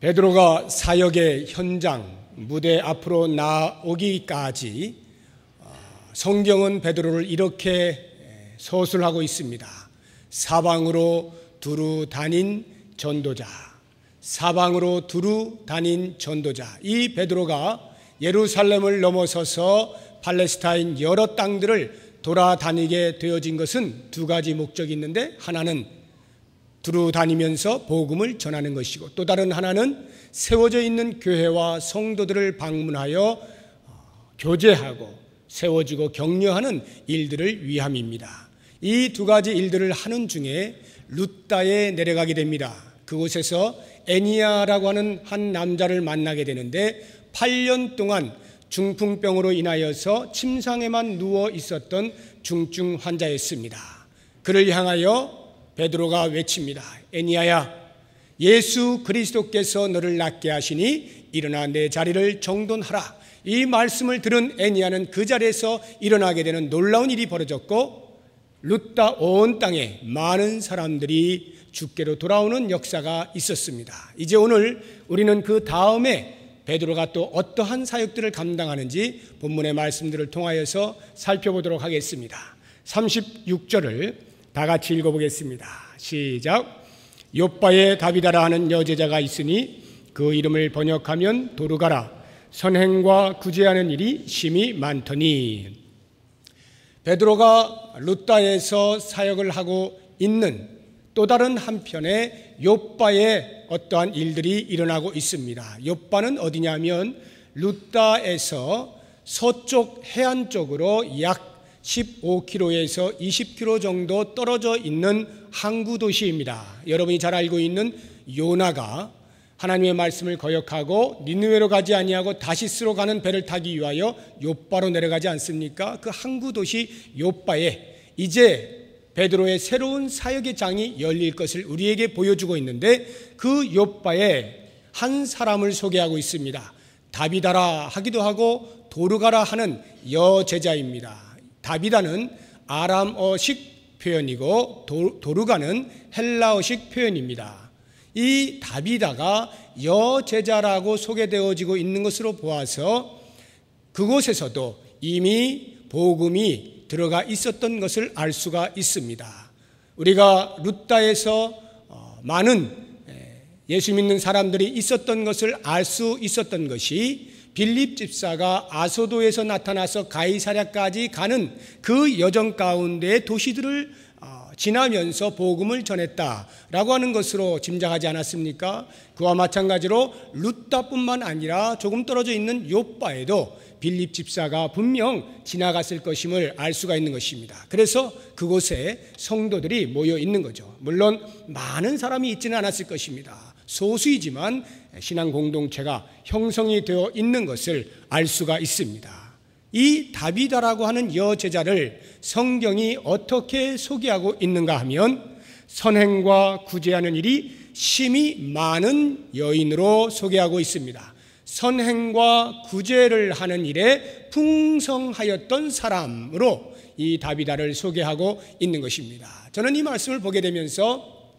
베드로가 사역의 현장, 무대 앞으로 나오기까지 성경은 베드로를 이렇게 서술하고 있습니다. 사방으로 두루 다닌 전도자, 사방으로 두루 다닌 전도자. 이 베드로가 예루살렘을 넘어서서 팔레스타인 여러 땅들을 돌아다니게 되어진 것은 두 가지 목적이 있는데, 하나는 두루 다니면서 복음을 전하는 것이고, 또 다른 하나는 세워져 있는 교회와 성도들을 방문하여 교제하고 세워주고 격려하는 일들을 위함입니다. 이 두 가지 일들을 하는 중에 루따에 내려가게 됩니다. 그곳에서 애니야라고 하는 한 남자를 만나게 되는데, 8년 동안 중풍병으로 인하여서 침상에만 누워 있었던 중증 환자였습니다. 그를 향하여 베드로가 외칩니다. 애니야야, 예수 그리스도께서 너를 낫게 하시니 일어나 내 자리를 정돈하라. 이 말씀을 들은 애니야는 그 자리에서 일어나게 되는 놀라운 일이 벌어졌고, 루따 온 땅에 많은 사람들이 주께로 돌아오는 역사가 있었습니다. 이제 오늘 우리는 그 다음에 베드로가 또 어떠한 사역들을 감당하는지 본문의 말씀들을 통하여서 살펴보도록 하겠습니다. 36절을 다 같이 읽어보겠습니다. 시작. 욥바에 다비다라 하는 여제자가 있으니 그 이름을 번역하면 도르가라. 선행과 구제하는 일이 심히 많더니. 베드로가 루따에서 사역을 하고 있는 또 다른 한편에 욥바에 어떠한 일들이 일어나고 있습니다. 욥바는 어디냐면 루따에서 서쪽 해안 쪽으로 약 15km에서 20km 정도 떨어져 있는 항구 도시입니다. 여러분이 잘 알고 있는 요나가 하나님의 말씀을 거역하고 니느웨로 가지 아니하고 다시스로 가는 배를 타기 위하여 욥바로 내려가지 않습니까? 그 항구 도시 욥바에 이제 베드로의 새로운 사역의 장이 열릴 것을 우리에게 보여주고 있는데, 그 욥바에 한 사람을 소개하고 있습니다. 다비다라 하기도 하고 도르가라 하는 여제자입니다. 다비다는 아람어식 표현이고 도르가는 헬라어식 표현입니다. 이 다비다가 여제자라고 소개되어지고 있는 것으로 보아서 그곳에서도 이미 복음이 들어가 있었던 것을 알 수가 있습니다. 우리가 루따에서 많은 예수 믿는 사람들이 있었던 것을 알 수 있었던 것이 빌립 집사가 아소도에서 나타나서 가이사랴까지 가는 그 여정 가운데의 도시들을 지나면서 복음을 전했다라고 하는 것으로 짐작하지 않았습니까? 그와 마찬가지로 루따뿐만 아니라 조금 떨어져 있는 욥바에도 빌립 집사가 분명 지나갔을 것임을 알 수가 있는 것입니다. 그래서 그곳에 성도들이 모여 있는 거죠. 물론 많은 사람이 있지는 않았을 것입니다. 소수이지만 신앙 공동체가 형성이 되어 있는 것을 알 수가 있습니다. 이 다비다라고 하는 여제자를 성경이 어떻게 소개하고 있는가 하면 선행과 구제하는 일이 심히 많은 여인으로 소개하고 있습니다. 선행과 구제를 하는 일에 풍성하였던 사람으로 이 다비다를 소개하고 있는 것입니다. 저는 이 말씀을 보게 되면서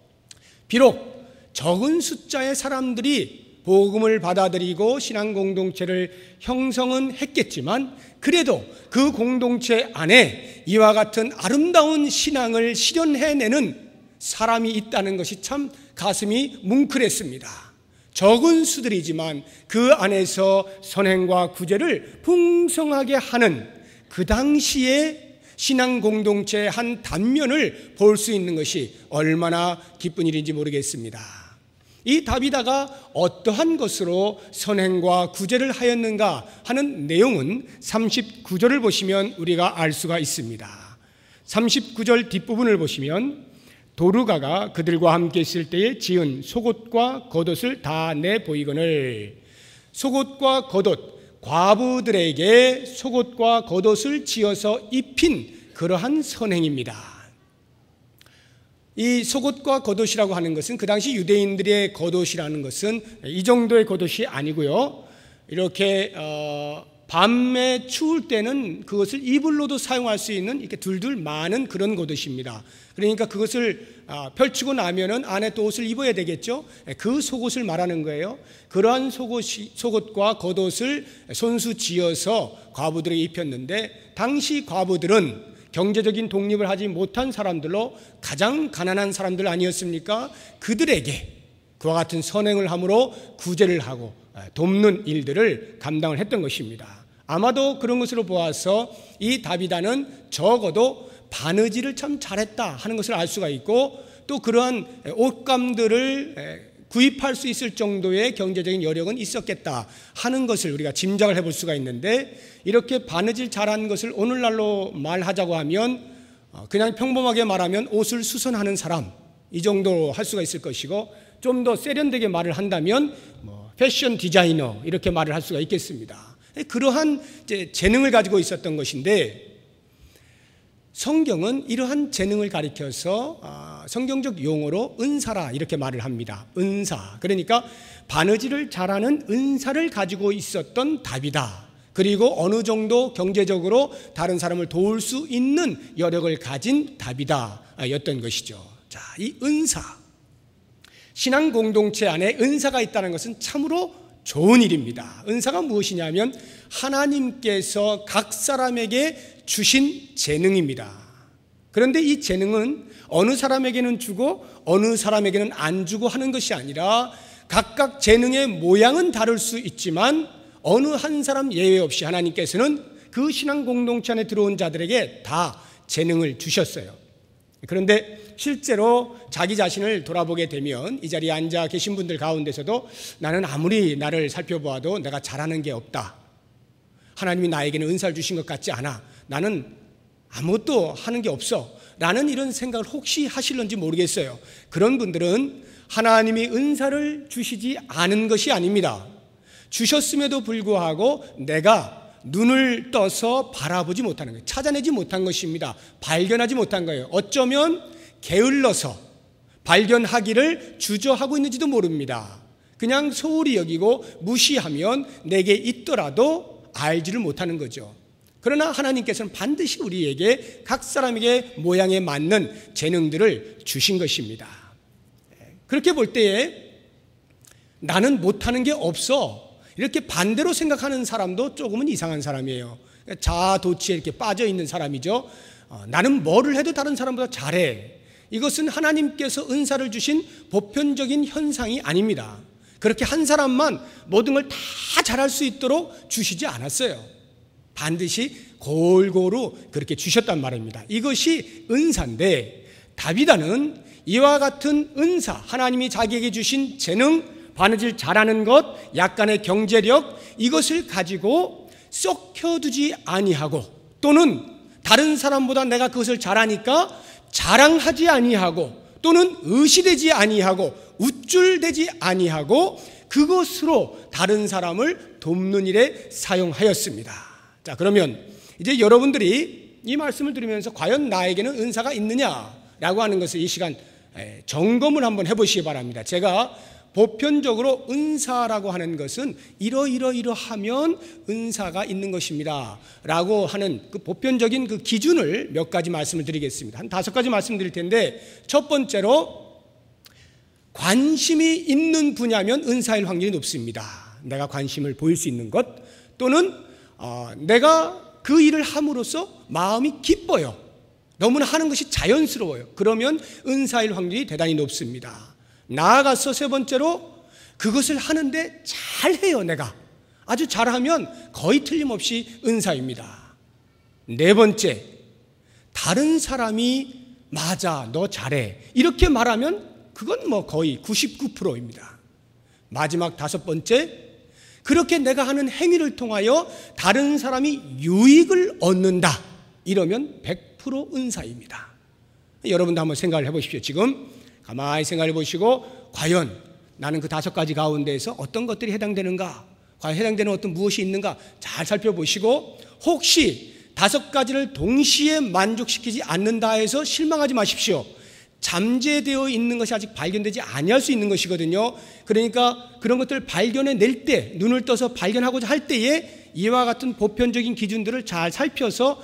비록 적은 숫자의 사람들이 복음을 받아들이고 신앙 공동체를 형성은 했겠지만, 그래도 그 공동체 안에 이와 같은 아름다운 신앙을 실현해내는 사람이 있다는 것이 참 가슴이 뭉클했습니다. 적은 수들이지만 그 안에서 선행과 구제를 풍성하게 하는 그 당시에 신앙 공동체의 한 단면을 볼 수 있는 것이 얼마나 기쁜 일인지 모르겠습니다. 이 다비다가 어떠한 것으로 선행과 구제를 하였는가 하는 내용은 39절을 보시면 우리가 알 수가 있습니다. 39절 뒷부분을 보시면 도르가가 그들과 함께 있을 때에 지은 속옷과 겉옷을 다 내보이거늘. 속옷과 겉옷, 과부들에게 속옷과 겉옷을 지어서 입힌 그러한 선행입니다. 이 속옷과 겉옷이라고 하는 것은 그 당시 유대인들의 겉옷이라는 것은 이 정도의 겉옷이 아니고요, 이렇게 밤에 추울 때는 그것을 이불로도 사용할 수 있는 이렇게 둘둘 많은 그런 겉옷입니다. 그러니까 그것을 펼치고 나면은 안에 또 옷을 입어야 되겠죠. 그 속옷을 말하는 거예요. 그러한 속옷과 겉옷을 손수 지어서 과부들에게 입혔는데, 당시 과부들은 경제적인 독립을 하지 못한 사람들로 가장 가난한 사람들 아니었습니까? 그들에게 그와 같은 선행을 함으로 구제를 하고 돕는 일들을 감당을 했던 것입니다. 아마도 그런 것으로 보아서 이 다비다는 적어도 바느질을 참 잘했다 하는 것을 알 수가 있고, 또 그러한 옷감들을 구입할 수 있을 정도의 경제적인 여력은 있었겠다 하는 것을 우리가 짐작을 해볼 수가 있는데, 이렇게 바느질 잘한 것을 오늘날로 말하자고 하면 그냥 평범하게 말하면 옷을 수선하는 사람, 이 정도로 할 수가 있을 것이고, 좀 더 세련되게 말을 한다면 패션 디자이너 이렇게 말을 할 수가 있겠습니다. 그러한 재능을 가지고 있었던 것인데, 성경은 이러한 재능을 가리켜서 성경적 용어로 은사라 이렇게 말을 합니다. 은사. 그러니까 바느질을 잘하는 은사를 가지고 있었던 다비다. 그리고 어느 정도 경제적으로 다른 사람을 도울 수 있는 여력을 가진 다비다였던 것이죠. 자, 이 은사. 신앙 공동체 안에 은사가 있다는 것은 참으로 좋은 일입니다. 은사가 무엇이냐면 하나님께서 각 사람에게 주신 재능입니다. 그런데 이 재능은 어느 사람에게는 주고 어느 사람에게는 안 주고 하는 것이 아니라, 각각 재능의 모양은 다를 수 있지만 어느 한 사람 예외 없이 하나님께서는 그 신앙 공동체 안에 들어온 자들에게 다 재능을 주셨어요. 그런데 실제로 자기 자신을 돌아보게 되면 이 자리에 앉아 계신 분들 가운데서도 나는 아무리 나를 살펴보아도 내가 잘하는 게 없다. 하나님이 나에게는 은사를 주신 것 같지 않아. 나는 아무것도 하는 게 없어. 라는 이런 생각을 혹시 하실런지 모르겠어요. 그런 분들은 하나님이 은사를 주시지 않은 것이 아닙니다. 주셨음에도 불구하고 내가 눈을 떠서 바라보지 못하는 거예요. 찾아내지 못한 것입니다. 발견하지 못한 거예요. 어쩌면 게을러서 발견하기를 주저하고 있는지도 모릅니다. 그냥 소홀히 여기고 무시하면 내게 있더라도 알지를 못하는 거죠. 그러나 하나님께서는 반드시 우리에게 각 사람에게 모양에 맞는 재능들을 주신 것입니다. 그렇게 볼 때에 나는 못하는 게 없어, 이렇게 반대로 생각하는 사람도 조금은 이상한 사람이에요. 자아도취에 이렇게 빠져 있는 사람이죠. 나는 뭐를 해도 다른 사람보다 잘해. 이것은 하나님께서 은사를 주신 보편적인 현상이 아닙니다. 그렇게 한 사람만 모든 걸 다 잘할 수 있도록 주시지 않았어요. 반드시 골고루 그렇게 주셨단 말입니다. 이것이 은사인데, 다비다는 이와 같은 은사, 하나님이 자기에게 주신 재능, 바느질 잘하는 것, 약간의 경제력, 이것을 가지고 썩혀두지 아니하고, 또는 다른 사람보다 내가 그것을 잘하니까 자랑하지 아니하고, 또는 의시되지 아니하고 우쭐대지 아니하고 그것으로 다른 사람을 돕는 일에 사용하였습니다. 자, 그러면 이제 여러분들이 이 말씀을 들으면서 과연 나에게는 은사가 있느냐라고 하는 것을 이 시간 점검을 한번 해보시기 바랍니다. 제가 보편적으로 은사라고 하는 것은 이러하면 은사가 있는 것입니다 라고 하는 그 보편적인 그 기준을 몇 가지 말씀을 드리겠습니다. 한 5가지 말씀드릴 텐데, 첫 번째로 관심이 있는 분야면 은사일 확률이 높습니다. 내가 관심을 보일 수 있는 것, 또는 내가 그 일을 함으로써 마음이 기뻐요. 너무나 하는 것이 자연스러워요. 그러면 은사일 확률이 대단히 높습니다. 나아가서 세 번째로 그것을 하는데 잘해요. 내가 아주 잘하면 거의 틀림없이 은사입니다. 네 번째, 다른 사람이 맞아, 너 잘해 이렇게 말하면 그건 뭐 거의 99%입니다. 마지막 5번째, 그렇게 내가 하는 행위를 통하여 다른 사람이 유익을 얻는다, 이러면 100% 은사입니다. 여러분도 한번 생각을 해보십시오. 지금 가만히 생각해 보시고, 과연 나는 그 5가지 가운데에서 어떤 것들이 해당되는가, 과연 해당되는 어떤 무엇이 있는가 잘 살펴보시고, 혹시 5가지를 동시에 만족시키지 않는다 해서 실망하지 마십시오. 잠재되어 있는 것이 아직 발견되지 아니할 수 있는 것이거든요. 그러니까 그런 것들을 발견해낼 때, 눈을 떠서 발견하고자 할 때에 이와 같은 보편적인 기준들을 잘 살펴서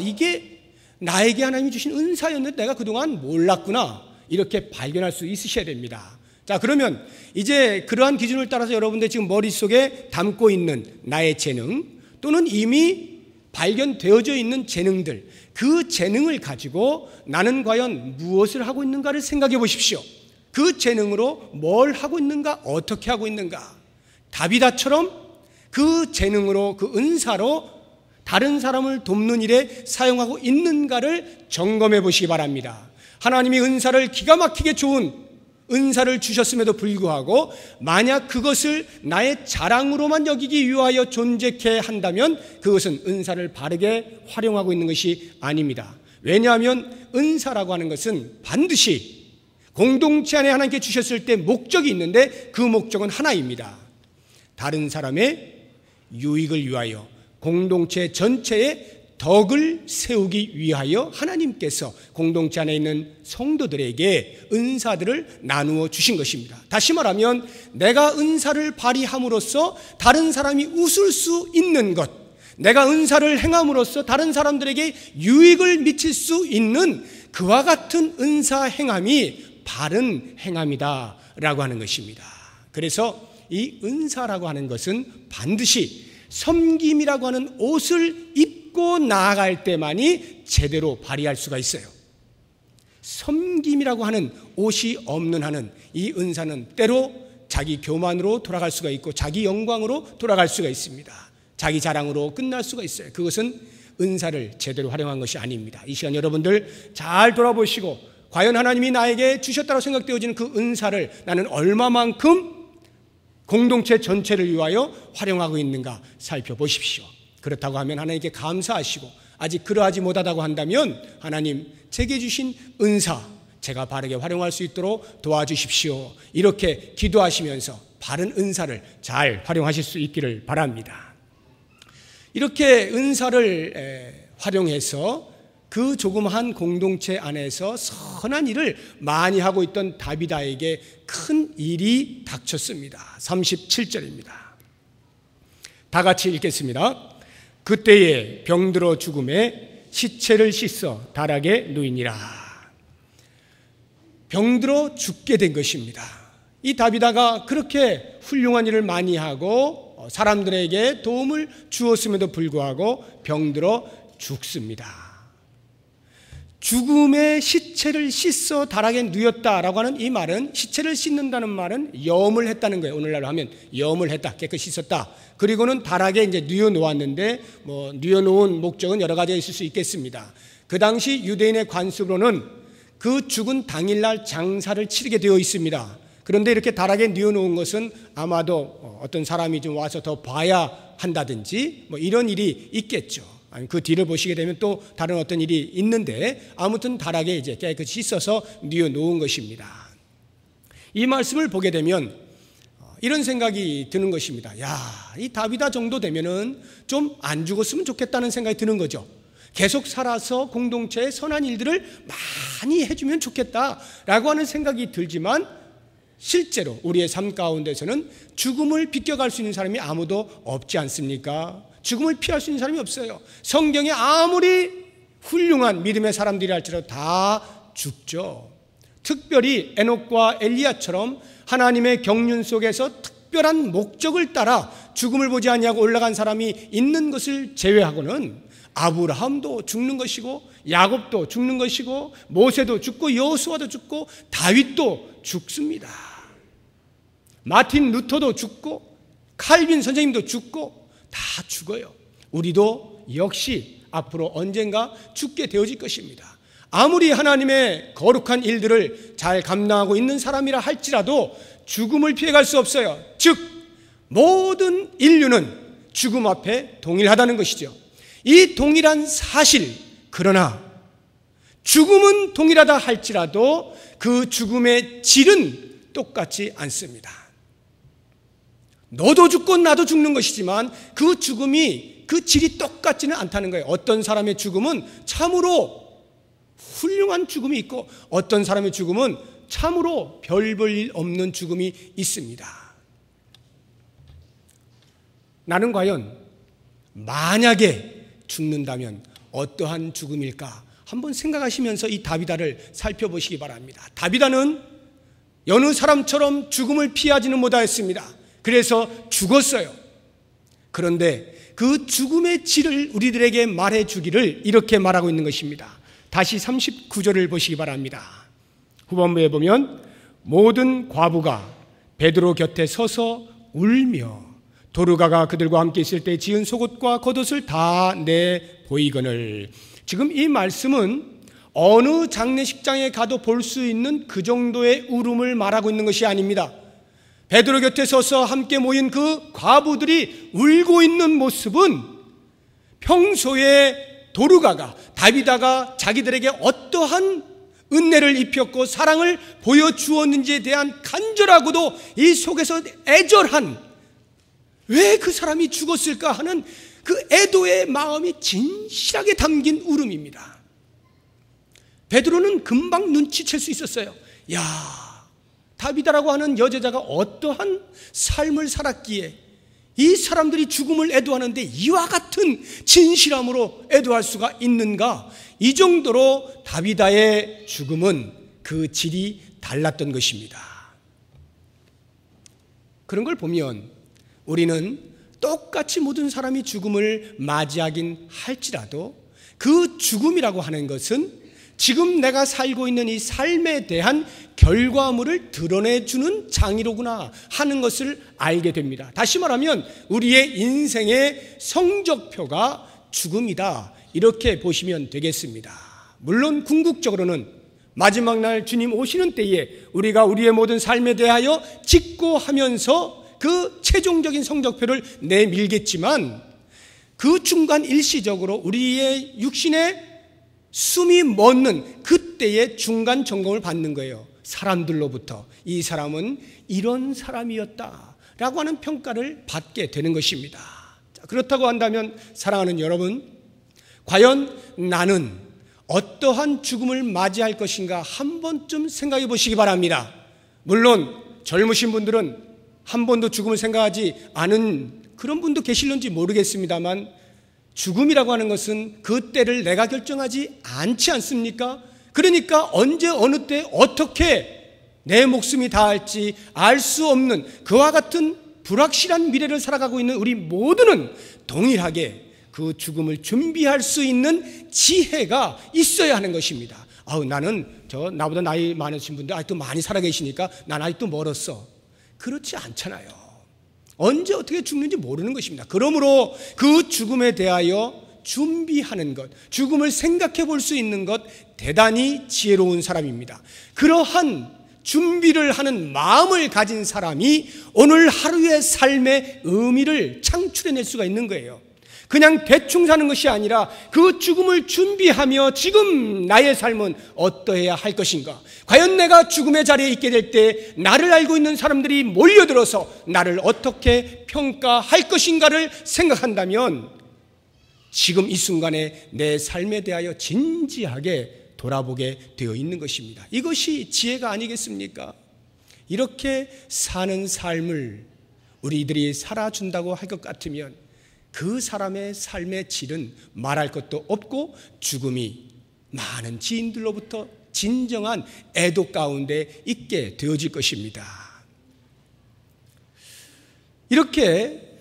이게 나에게 하나님이 주신 은사였는데 내가 그동안 몰랐구나, 이렇게 발견할 수 있으셔야 됩니다. 자, 그러면 이제 그러한 기준을 따라서 여러분들 지금 머릿속에 담고 있는 나의 재능, 또는 이미 발견되어져 있는 재능들, 그 재능을 가지고 나는 과연 무엇을 하고 있는가를 생각해 보십시오. 그 재능으로 뭘 하고 있는가, 어떻게 하고 있는가. 다비다처럼 그 재능으로, 그 은사로 다른 사람을 돕는 일에 사용하고 있는가를 점검해 보시기 바랍니다. 하나님이 은사를 기가 막히게 좋은 은사를 주셨음에도 불구하고 만약 그것을 나의 자랑으로만 여기기 위하여 존재케 한다면 그것은 은사를 바르게 활용하고 있는 것이 아닙니다. 왜냐하면 은사라고 하는 것은 반드시 공동체 안에 하나님께 주셨을 때 목적이 있는데 그 목적은 하나입니다. 다른 사람의 유익을 위하여, 공동체 전체의 덕을 세우기 위하여 하나님께서 공동체 안에 있는 성도들에게 은사들을 나누어 주신 것입니다. 다시 말하면 내가 은사를 발휘함으로써 다른 사람이 웃을 수 있는 것, 내가 은사를 행함으로써 다른 사람들에게 유익을 미칠 수 있는 그와 같은 은사 행함이 바른 행함이다 라고 하는 것입니다. 그래서 이 은사라고 하는 것은 반드시 섬김이라고 하는 옷을 입고 나아갈 때만이 제대로 발휘할 수가 있어요. 섬김이라고 하는 옷이 없는 한은 이 은사는 때로 자기 교만으로 돌아갈 수가 있고 자기 영광으로 돌아갈 수가 있습니다. 자기 자랑으로 끝날 수가 있어요. 그것은 은사를 제대로 활용한 것이 아닙니다. 이 시간 여러분들 잘 돌아보시고 과연 하나님이 나에게 주셨다고 생각되어지는 그 은사를 나는 얼마만큼 공동체 전체를 위하여 활용하고 있는가 살펴보십시오. 그렇다고 하면 하나님께 감사하시고 아직 그러하지 못하다고 한다면 하나님 제게 주신 은사 제가 바르게 활용할 수 있도록 도와주십시오. 이렇게 기도하시면서 바른 은사를 잘 활용하실 수 있기를 바랍니다. 이렇게 은사를 활용해서 그 조그마한 공동체 안에서 선한 일을 많이 하고 있던 다비다에게 큰 일이 닥쳤습니다. 37절입니다. 다 같이 읽겠습니다. 그때에 병들어 죽음에 시체를 씻어 다락에 누이니라. 병들어 죽게 된 것입니다. 이 다비다가 그렇게 훌륭한 일을 많이 하고 사람들에게 도움을 주었음에도 불구하고 병들어 죽습니다. 죽음의 시체를 씻어 다락에 누였다라고 하는 이 말은, 시체를 씻는다는 말은 염을 했다는 거예요. 오늘날로 하면 염을 했다, 깨끗이 씻었다. 그리고는 다락에 이제 누여 놓았는데 누여 놓은 목적은 여러 가지가 있을 수 있겠습니다. 그 당시 유대인의 관습으로는 그 죽은 당일날 장사를 치르게 되어 있습니다. 그런데 이렇게 다락에 누여 놓은 것은 아마도 어떤 사람이 좀 와서 더 봐야 한다든지 이런 일이 있겠죠. 그 뒤를 보시게 되면 또 다른 어떤 일이 있는데 아무튼 다락에 이제 깨끗이 씻어서 뉘어 놓은 것입니다. 이 말씀을 보게 되면 이런 생각이 드는 것입니다. 이 다비다 정도 되면은 좀 안 죽었으면 좋겠다는 생각이 드는 거죠. 계속 살아서 공동체의 선한 일들을 많이 해주면 좋겠다라고 하는 생각이 들지만 실제로 우리의 삶 가운데서는 죽음을 비껴갈 수 있는 사람이 아무도 없지 않습니까? 죽음을 피할 수 있는 사람이 없어요. 성경에 아무리 훌륭한 믿음의 사람들이 할지라도 다 죽죠. 특별히 에녹과 엘리야처럼 하나님의 경륜 속에서 특별한 목적을 따라 죽음을 보지 아니하고 올라간 사람이 있는 것을 제외하고는 아브라함도 죽는 것이고 야곱도 죽는 것이고 모세도 죽고 여호수아도 죽고 다윗도 죽습니다. 마틴 루터도 죽고 칼빈 선생님도 죽고 다 죽어요. 우리도 역시 앞으로 언젠가 죽게 되어질 것입니다. 아무리 하나님의 거룩한 일들을 잘 감당하고 있는 사람이라 할지라도 죽음을 피해갈 수 없어요. 즉 모든 인류는 죽음 앞에 동일하다는 것이죠. 이 동일한 사실, 그러나 죽음은 동일하다 할지라도 그 죽음의 질은 똑같지 않습니다. 너도 죽고 나도 죽는 것이지만 그 죽음이, 그 질이 똑같지는 않다는 거예요. 어떤 사람의 죽음은 참으로 훌륭한 죽음이 있고 어떤 사람의 죽음은 참으로 별 볼 일 없는 죽음이 있습니다. 나는 과연 만약에 죽는다면 어떠한 죽음일까? 한번 생각하시면서 이 다비다를 살펴보시기 바랍니다. 다비다는 여느 사람처럼 죽음을 피하지는 못하였습니다. 그래서 죽었어요. 그런데 그 죽음의 질을 우리들에게 말해 주기를 이렇게 말하고 있는 것입니다. 다시 39절을 보시기 바랍니다. 후반부에 보면 모든 과부가 베드로 곁에 서서 울며 도르가가 그들과 함께 있을 때 지은 속옷과 겉옷을 다 내 보이거늘. 지금 이 말씀은 어느 장례식장에 가도 볼 수 있는 그 정도의 울음을 말하고 있는 것이 아닙니다. 베드로 곁에 서서 함께 모인 그 과부들이 울고 있는 모습은 평소에 도르가가, 다비다가 자기들에게 어떠한 은혜를 입혔고 사랑을 보여주었는지에 대한 간절하고도 이 속에서 애절한, 왜 그 사람이 죽었을까 하는 그 애도의 마음이 진실하게 담긴 울음입니다. 베드로는 금방 눈치챌 수 있었어요. 야, 다비다라고 하는 여제자가 어떠한 삶을 살았기에 이 사람들이 죽음을 애도하는데 이와 같은 진실함으로 애도할 수가 있는가? 이 정도로 다비다의 죽음은 그 질이 달랐던 것입니다. 그런 걸 보면 우리는 똑같이 모든 사람이 죽음을 맞이하긴 할지라도 그 죽음이라고 하는 것은 지금 내가 살고 있는 이 삶에 대한 결과물을 드러내주는 장이로구나 하는 것을 알게 됩니다. 다시 말하면 우리의 인생의 성적표가 죽음이다, 이렇게 보시면 되겠습니다. 물론 궁극적으로는 마지막 날 주님 오시는 때에 우리가 우리의 모든 삶에 대하여 직고하면서 그 최종적인 성적표를 내밀겠지만 그 중간 일시적으로 우리의 육신의 숨이 멎는 그때의 중간 점검을 받는 거예요. 사람들로부터 이 사람은 이런 사람이었다 라고 하는 평가를 받게 되는 것입니다. 그렇다고 한다면 사랑하는 여러분, 과연 나는 어떠한 죽음을 맞이할 것인가 한 번쯤 생각해 보시기 바랍니다. 물론 젊으신 분들은 한 번도 죽음을 생각하지 않은 그런 분도 계실는지 모르겠습니다만 죽음이라고 하는 것은 그 때를 내가 결정하지 않지 않습니까? 그러니까 언제 어느 때 어떻게 내 목숨이 다할지 알 수 없는 그와 같은 불확실한 미래를 살아가고 있는 우리 모두는 동일하게 그 죽음을 준비할 수 있는 지혜가 있어야 하는 것입니다. 나는 나보다 나이 많으신 분들 아직도 많이 살아계시니까 난 아직도 멀었어. 그렇지 않잖아요. 언제 어떻게 죽는지 모르는 것입니다. 그러므로 그 죽음에 대하여 준비하는 것, 죽음을 생각해 볼 수 있는 것, 대단히 지혜로운 사람입니다. 그러한 준비를 하는 마음을 가진 사람이 오늘 하루의 삶의 의미를 창출해낼 수가 있는 거예요. 그냥 대충 사는 것이 아니라 그 죽음을 준비하며 지금 나의 삶은 어떠해야 할 것인가? 과연 내가 죽음의 자리에 있게 될 때 나를 알고 있는 사람들이 몰려들어서 나를 어떻게 평가할 것인가를 생각한다면 지금 이 순간에 내 삶에 대하여 진지하게 돌아보게 되어 있는 것입니다. 이것이 지혜가 아니겠습니까? 이렇게 사는 삶을 우리들이 살아준다고 할 것 같으면 그 사람의 삶의 질은 말할 것도 없고 죽음이 많은 지인들로부터 진정한 애도 가운데 있게 되어질 것입니다. 이렇게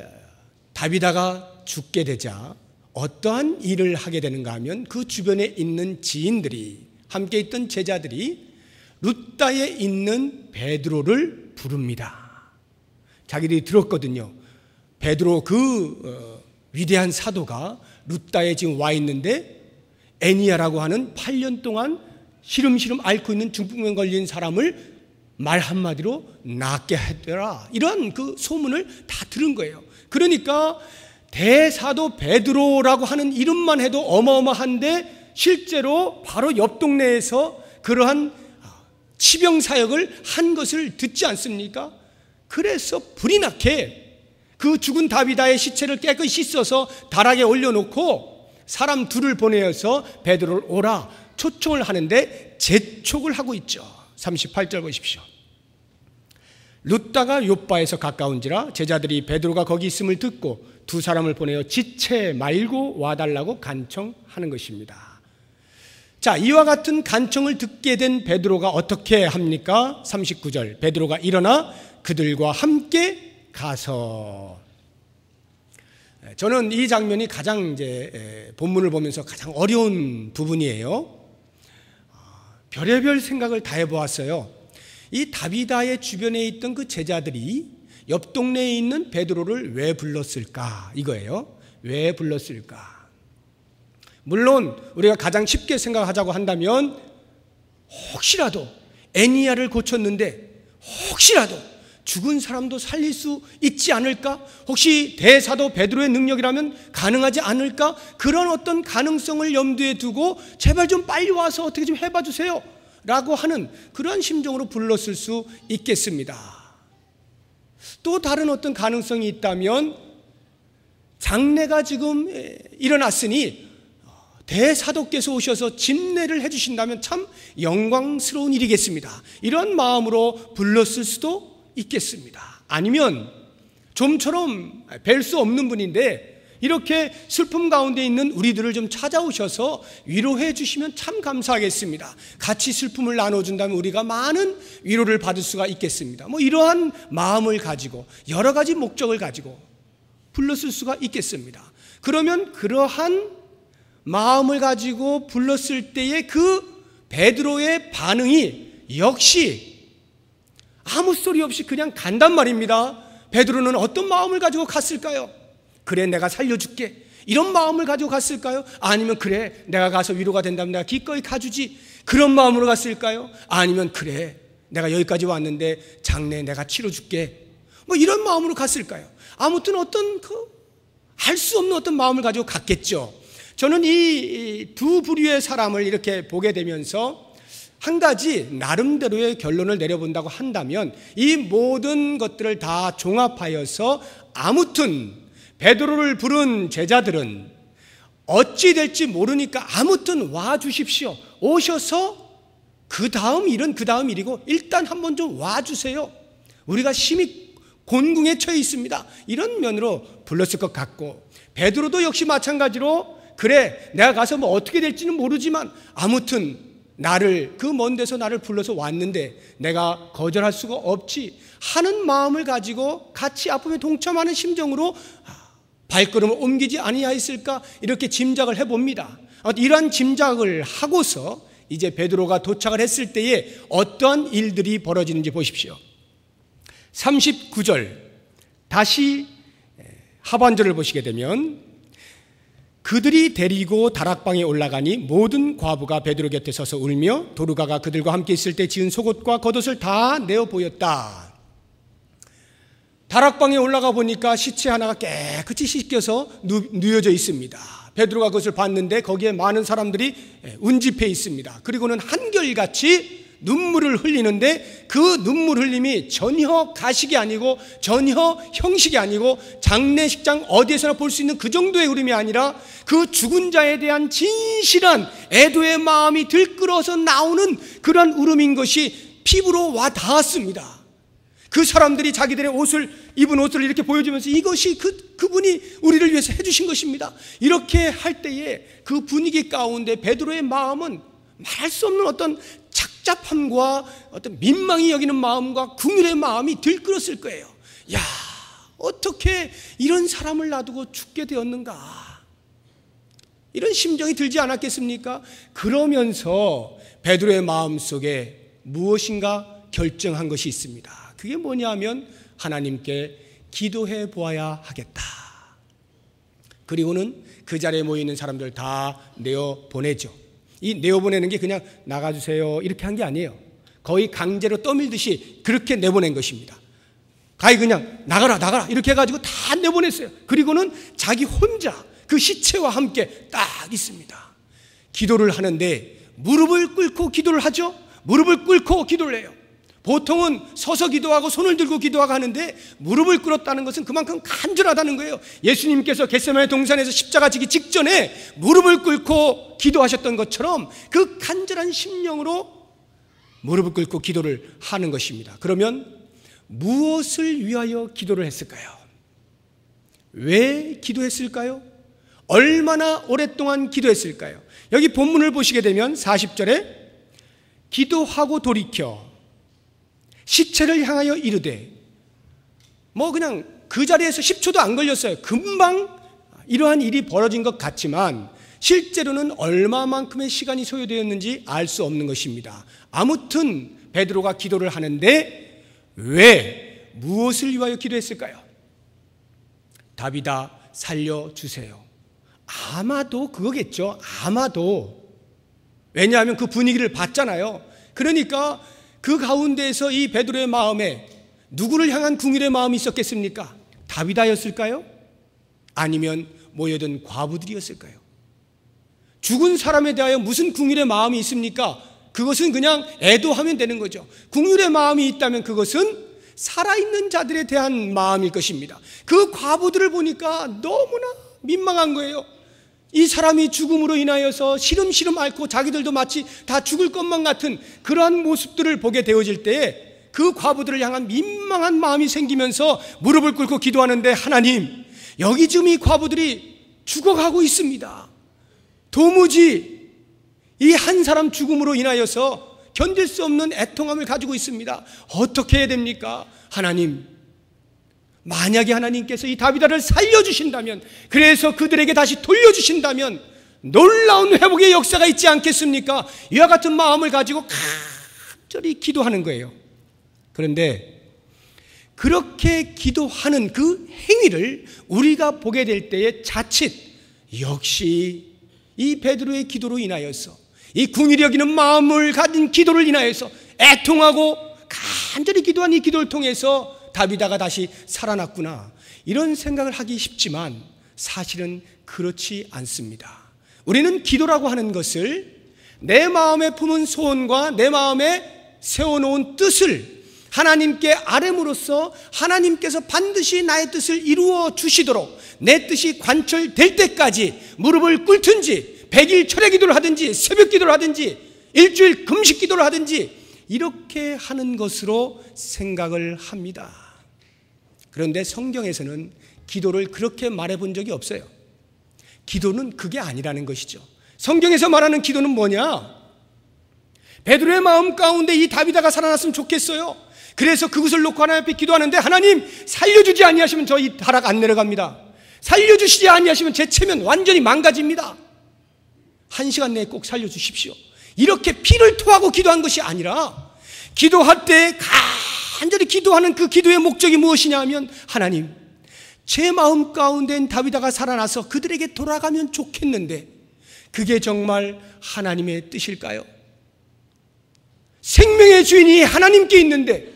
다비다가 죽게 되자 어떠한 일을 하게 되는가 하면 그 주변에 있는 지인들이, 함께 있던 제자들이 룻다에 있는 베드로를 부릅니다. 자기들이 들었거든요. 베드로 위대한 사도가 룻다에 지금 와 있는데 애니야라고 하는 8년 동안 시름시름 앓고 있는 중풍병 걸린 사람을 말 한마디로 낫게 했더라, 이런 그 소문을 다 들은 거예요. 그러니까 대사도 베드로라고 하는 이름만 해도 어마어마한데 실제로 바로 옆 동네에서 그러한 치병 사역을 한 것을 듣지 않습니까? 그래서 불이 나게 그 죽은 다비다의 시체를 깨끗이 씻어서 다락에 올려놓고 사람 둘을 보내어서 베드로를 오라 초청을 하는데 재촉을 하고 있죠. 38절 보십시오. 룻다가 욥바에서 가까운지라 제자들이 베드로가 거기 있음을 듣고 두 사람을 보내어 지체 말고 와달라고 간청하는 것입니다. 자, 이와 같은 간청을 듣게 된 베드로가 어떻게 합니까? 39절, 베드로가 일어나 그들과 함께 가서. 저는 이 장면이 가장 본문을 보면서 가장 어려운 부분이에요. 별의별 생각을 다 해보았어요. 이 다비다의 주변에 있던 그 제자들이 옆 동네에 있는 베드로를 왜 불렀을까? 이거예요. 왜 불렀을까? 물론 우리가 가장 쉽게 생각하자고 한다면 혹시라도 애니야를 고쳤는데 혹시라도 죽은 사람도 살릴 수 있지 않을까? 혹시 대사도 베드로의 능력이라면 가능하지 않을까? 그런 어떤 가능성을 염두에 두고 제발 좀 빨리 와서 어떻게 좀 해봐 주세요 라고 하는 그런 심정으로 불렀을 수 있겠습니다. 또 다른 어떤 가능성이 있다면 장례가 지금 일어났으니 대사도께서 오셔서 집례를 해주신다면 참 영광스러운 일이겠습니다. 이런 마음으로 불렀을 수도 있겠습니다. 아니면 좀처럼 뵐 수 없는 분인데 이렇게 슬픔 가운데 있는 우리들을 좀 찾아오셔서 위로해 주시면 참 감사하겠습니다. 같이 슬픔을 나눠준다면 우리가 많은 위로를 받을 수가 있겠습니다. 이러한 마음을 가지고 여러 가지 목적을 가지고 불렀을 수가 있겠습니다. 그러면 그러한 마음을 가지고 불렀을 때의 그 베드로의 반응이 역시 아무 소리 없이 그냥 간단 말입니다. 베드로는 어떤 마음을 가지고 갔을까요? 그래, 내가 살려줄게, 이런 마음을 가지고 갔을까요? 아니면 그래, 내가 가서 위로가 된다면 내가 기꺼이 가주지, 그런 마음으로 갔을까요? 아니면 그래, 내가 여기까지 왔는데 장례 내가 치러줄게, 이런 마음으로 갔을까요? 아무튼 어떤 알 수 없는 어떤 마음을 가지고 갔겠죠. 저는 이 두 부류의 사람을 이렇게 보게 되면서 한 가지 나름대로의 결론을 내려본다고 한다면 이 모든 것들을 다 종합하여서 아무튼 베드로를 부른 제자들은 어찌 될지 모르니까 아무튼 와 주십시오. 오셔서 그 다음 일은 그 다음 일이고 일단 한번 좀 와 주세요. 우리가 심히 곤궁에 처해 있습니다. 이런 면으로 불렀을 것 같고, 베드로도 역시 마찬가지로 그래, 내가 가서 어떻게 될지는 모르지만 아무튼 나를 그 먼 데서 나를 불러서 왔는데 내가 거절할 수가 없지 하는 마음을 가지고 같이 아픔에 동참하는 심정으로 발걸음을 옮기지 아니하였을까, 이렇게 짐작을 해봅니다. 이러한 짐작을 하고서 이제 베드로가 도착을 했을 때에 어떠한 일들이 벌어지는지 보십시오. 39절 다시 하반절을 보시게 되면 그들이 데리고 다락방에 올라가니 모든 과부가 베드로 곁에 서서 울며 도르가가 그들과 함께 있을 때 지은 속옷과 겉옷을 다 내어 보였다. 다락방에 올라가 보니까 시체 하나가 깨끗이 씻겨서 누워져 있습니다. 베드로가 그것을 봤는데 거기에 많은 사람들이 운집해 있습니다. 그리고는 한결같이 눈물을 흘리는데 그 눈물 흘림이 전혀 가식이 아니고 전혀 형식이 아니고 장례식장 어디에서나 볼 수 있는 그 정도의 울음이 아니라 그 죽은 자에 대한 진실한 애도의 마음이 들끓어서 나오는 그런 울음인 것이 피부로 와 닿았습니다. 그 사람들이 자기들의 입은 옷을 이렇게 보여주면서 이것이 그분이 우리를 위해서 해주신 것입니다, 이렇게 할 때에 그 분위기 가운데 베드로의 마음은 말할 수 없는 어떤 착잡함과 어떤 민망히 여기는 마음과 긍휼의 마음이 들끓었을 거예요. 야, 어떻게 이런 사람을 놔두고 죽게 되었는가, 이런 심정이 들지 않았겠습니까? 그러면서 베드로의 마음속에 무엇인가 결정한 것이 있습니다. 그게 뭐냐 하면 하나님께 기도해 보아야 하겠다. 그리고는 그 자리에 모이는 사람들 다 내어보내죠. 이 내어보내는 게 그냥 나가주세요 이렇게 한 게 아니에요. 거의 강제로 떠밀듯이 그렇게 내보낸 것입니다. 가히 그냥 나가라 이렇게 해가지고 다 내보냈어요. 그리고는 자기 혼자 그 시체와 함께 딱 있습니다. 기도를 하는데 무릎을 꿇고 기도를 하죠. 무릎을 꿇고 기도를 해요. 보통은 서서 기도하고 손을 들고 기도하고 하는데 무릎을 꿇었다는 것은 그만큼 간절하다는 거예요. 예수님께서 겟세마네 동산에서 십자가 지기 직전에 무릎을 꿇고 기도하셨던 것처럼 그 간절한 심령으로 무릎을 꿇고 기도를 하는 것입니다. 그러면 무엇을 위하여 기도를 했을까요? 왜 기도했을까요? 얼마나 오랫동안 기도했을까요? 여기 본문을 보시게 되면 40절에 기도하고 돌이켜 시체를 향하여 이르되, 그냥 그 자리에서 10초도 안 걸렸어요. 금방 이러한 일이 벌어진 것 같지만 실제로는 얼마만큼의 시간이 소요되었는지 알 수 없는 것입니다. 아무튼 베드로가 기도를 하는데 왜, 무엇을 위하여 기도했을까요? 다윗아 살려주세요. 아마도 그거겠죠. 아마도. 왜냐하면 그 분위기를 봤잖아요. 그러니까 그 가운데에서 이 베드로의 마음에 누구를 향한 궁율의 마음이 있었겠습니까? 다윗아였을까요? 아니면 모여든 과부들이었을까요? 죽은 사람에 대하여 무슨 궁율의 마음이 있습니까? 그것은 그냥 애도하면 되는 거죠. 궁율의 마음이 있다면 그것은 살아있는 자들에 대한 마음일 것입니다. 그 과부들을 보니까 너무나 민망한 거예요. 이 사람이 죽음으로 인하여서 시름시름 앓고 자기들도 마치 다 죽을 것만 같은 그러한 모습들을 보게 되어질 때에 그 과부들을 향한 민망한 마음이 생기면서 무릎을 꿇고 기도하는데, 하나님, 여기 지금 이 과부들이 죽어가고 있습니다. 도무지 이 한 사람 죽음으로 인하여서 견딜 수 없는 애통함을 가지고 있습니다. 어떻게 해야 됩니까? 하나님, 만약에 하나님께서 이 다윗아를 살려주신다면, 그래서 그들에게 다시 돌려주신다면 놀라운 회복의 역사가 있지 않겠습니까? 이와 같은 마음을 가지고 간절히 기도하는 거예요. 그런데 그렇게 기도하는 그 행위를 우리가 보게 될 때에 자칫 역시 이 베드로의 기도로 인하여서, 이 궁일이 여기는 마음을 가진 기도를 인하여서 애통하고 간절히 기도한 이 기도를 통해서 다윗아가 다시 살아났구나, 이런 생각을 하기 쉽지만 사실은 그렇지 않습니다. 우리는 기도라고 하는 것을 내 마음에 품은 소원과 내 마음에 세워놓은 뜻을 하나님께 아뢰므로써 하나님께서 반드시 나의 뜻을 이루어 주시도록 내 뜻이 관철될 때까지 무릎을 꿇든지 100일 철야 기도를 하든지 새벽 기도를 하든지 일주일 금식 기도를 하든지 이렇게 하는 것으로 생각을 합니다. 그런데 성경에서는 기도를 그렇게 말해본 적이 없어요. 기도는 그게 아니라는 것이죠. 성경에서 말하는 기도는 뭐냐? 베드로의 마음 가운데 이 다윗아가 살아났으면 좋겠어요. 그래서 그것을 놓고 하나님 앞에 기도하는데, 하나님 살려주지 아니하시면 저 이 다락 안 내려갑니다. 살려주시지 아니하시면 제 체면 완전히 망가집니다. 1시간 내에 꼭 살려주십시오. 이렇게 피를 토하고 기도한 것이 아니라, 기도할 때 간절히 기도하는 그 기도의 목적이 무엇이냐 하면, 하나님, 제 마음 가운데는 다윗아가 살아나서 그들에게 돌아가면 좋겠는데 그게 정말 하나님의 뜻일까요? 생명의 주인이 하나님께 있는데,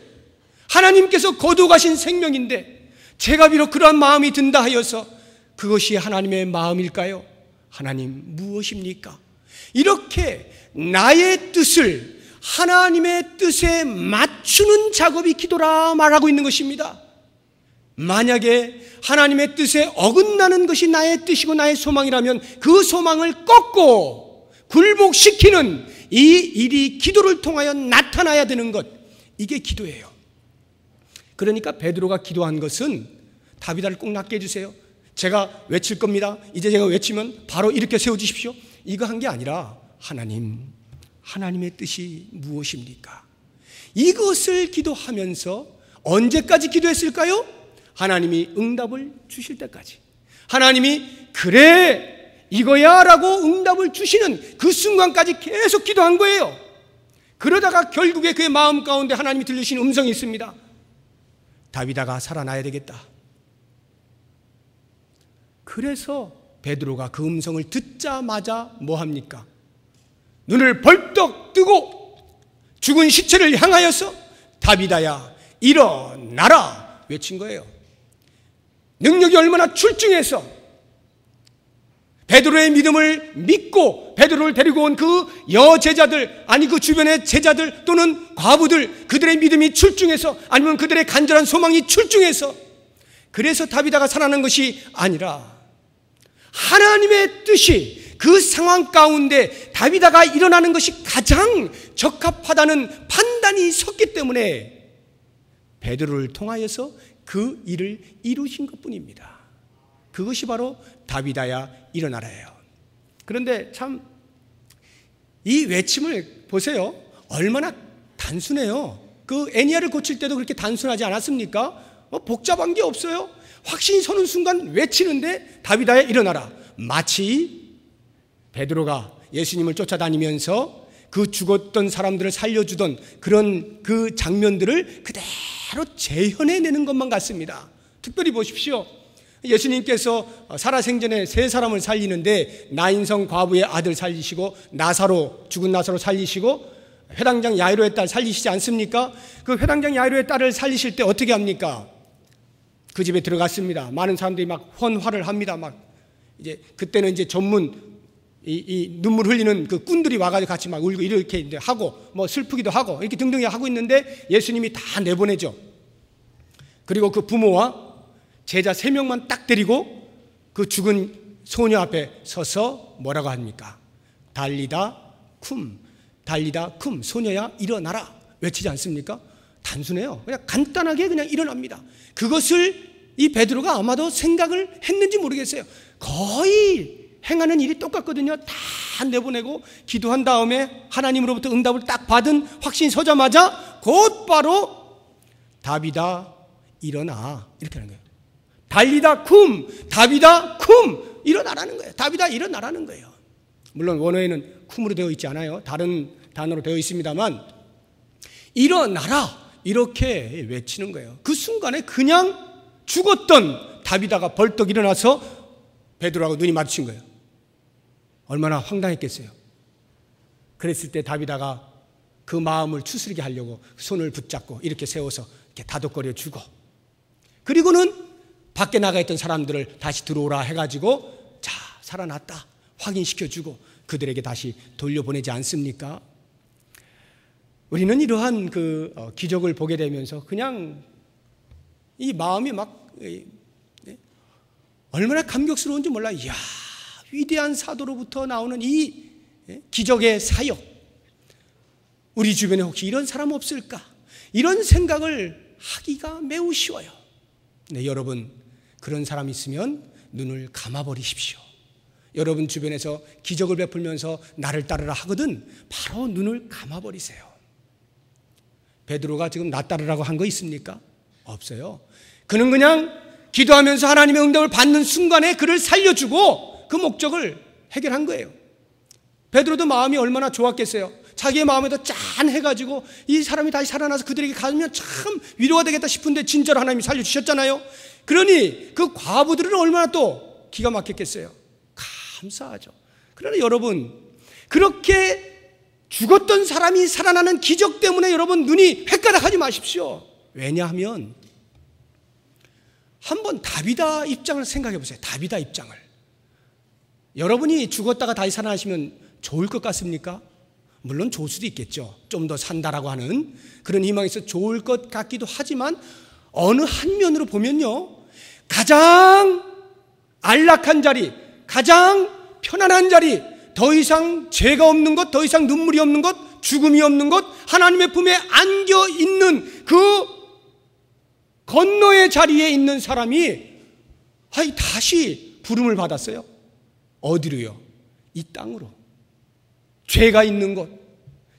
하나님께서 거두가신 생명인데 제가 비록 그러한 마음이 든다 하여서 그것이 하나님의 마음일까요? 하나님 무엇입니까? 이렇게 나의 뜻을 하나님의 뜻에 맞추는 작업이 기도라 말하고 있는 것입니다. 만약에 하나님의 뜻에 어긋나는 것이 나의 뜻이고 나의 소망이라면 그 소망을 꺾고 굴복시키는 이 일이 기도를 통하여 나타나야 되는 것, 이게 기도예요. 그러니까 베드로가 기도한 것은 다윗아를 꼭 낫게 해주세요, 제가 외칠 겁니다, 이제 제가 외치면 바로 일으켜 세워주십시오, 이거 한 게 아니라, 하나님, 하나님의 뜻이 무엇입니까? 이것을 기도하면서 언제까지 기도했을까요? 하나님이 응답을 주실 때까지. 하나님이 그래 이거야 라고 응답을 주시는 그 순간까지 계속 기도한 거예요. 그러다가 결국에 그의 마음 가운데 하나님이 들리신 음성이 있습니다. 다윗아가 살아나야 되겠다. 그래서 베드로가 그 음성을 듣자마자 뭐합니까? 눈을 벌떡 뜨고 죽은 시체를 향하여서 다윗아야 일어나라 외친 거예요. 능력이 얼마나 출중해서 베드로의 믿음을 믿고 베드로를 데리고 온 그 여제자들, 아니 그 주변의 제자들 또는 과부들, 그들의 믿음이 출중해서, 아니면 그들의 간절한 소망이 출중해서, 그래서 다윗아가 살아난 것이 아니라 하나님의 뜻이 그 상황 가운데 다윗아가 일어나는 것이 가장 적합하다는 판단이 섰기 때문에 베드로를 통하여서 그 일을 이루신 것뿐입니다. 그것이 바로 다비다야 일어나라예요. 그런데 참 이 외침을 보세요. 얼마나 단순해요. 그 애니아를 고칠 때도 그렇게 단순하지 않았습니까? 복잡한 게 없어요. 확신이 서는 순간 외치는데 다비다야 일어나라. 마치 베드로가 예수님을 쫓아다니면서 그 죽었던 사람들을 살려주던 그런 그 장면들을 그대로 재현해내는 것만 같습니다. 특별히 보십시오. 예수님께서 살아생전에 세 사람을 살리는데 나인성 과부의 아들 살리시고 죽은 나사로 살리시고 회당장 야이로의 딸 살리시지 않습니까? 그 회당장 야이로의 딸을 살리실 때 어떻게 합니까? 그 집에 들어갔습니다. 많은 사람들이 막 헌화를 합니다. 이제 그때는 이제 전문 이 눈물 흘리는 그 꾼들이 와가지고 같이 막 울고 이렇게 이제 하고 뭐 슬프기도 하고 이렇게 등등 하고 있는데 예수님이 다 내보내죠. 그리고 그 부모와 제자 3명만 딱 데리고 그 죽은 소녀 앞에 서서 뭐라고 합니까? 달리다 쿰, 소녀야 일어나라 외치지 않습니까? 단순해요. 그냥 간단하게 그냥 일어납니다. 그것을 이 베드로가 아마도 생각을 했는지 모르겠어요. 거의 행하는 일이 똑같거든요. 다 내보내고 기도한 다음에 하나님으로부터 응답을 딱 받은 확신이 서자마자 곧바로 다비다 일어나 이렇게 하는 거예요. 달리다 다비다 일어나라는 거예요. 다비다 일어나라는 거예요. 물론 원어에는 쿰으로 되어 있지 않아요. 다른 단어로 되어 있습니다만 일어나라 이렇게 외치는 거예요. 그 순간에 그냥 죽었던 다비다가 벌떡 일어나서 베드로하고 눈이 마주친 거예요. 얼마나 황당했겠어요. 그랬을 때 다비다가 그 마음을 추스리게 하려고 손을 붙잡고 이렇게 세워서 이렇게 다독거려 주고, 그리고는 밖에 나가 있던 사람들을 다시 들어오라 해가지고 자 살아났다 확인시켜주고 그들에게 다시 돌려보내지 않습니까? 우리는 이러한 기적을 보게 되면서 그냥 이 마음이 막 얼마나 감격스러운지 몰라요. 이야, 위대한 사도로부터 나오는 이 기적의 사역, 우리 주변에 혹시 이런 사람 없을까? 이런 생각을 하기가 매우 쉬워요. 네, 여러분 그런 사람 있으면 눈을 감아버리십시오. 여러분 주변에서 기적을 베풀면서 나를 따르라 하거든 바로 눈을 감아버리세요. 베드로가 지금 나 따르라고 한 거 있습니까? 없어요. 그는 그냥 기도하면서 하나님의 응답을 받는 순간에 그를 살려주고 그 목적을 해결한 거예요. 베드로도 마음이 얼마나 좋았겠어요. 자기의 마음에도 짠해가지고 이 사람이 다시 살아나서 그들에게 가면 참 위로가 되겠다 싶은데 진짜로 하나님이 살려주셨잖아요. 그러니 그 과부들은 얼마나 또 기가 막혔겠어요. 감사하죠. 그러나 여러분, 그렇게 죽었던 사람이 살아나는 기적 때문에 여러분 눈이 헷가닥하지 마십시오. 왜냐하면 한번 다비다 입장을 생각해 보세요. 다비다 입장을. 여러분이 죽었다가 다시 살아나시면 좋을 것 같습니까? 물론 좋을 수도 있겠죠. 좀 더 산다라고 하는 그런 희망이 있어 좋을 것 같기도 하지만 어느 한 면으로 보면요, 가장 안락한 자리, 가장 편안한 자리, 더 이상 죄가 없는 것, 더 이상 눈물이 없는 것, 죽음이 없는 것, 하나님의 품에 안겨 있는 그 건너의 자리에 있는 사람이 다시 부름을 받았어요. 어디로요? 이 땅으로. 죄가 있는 곳,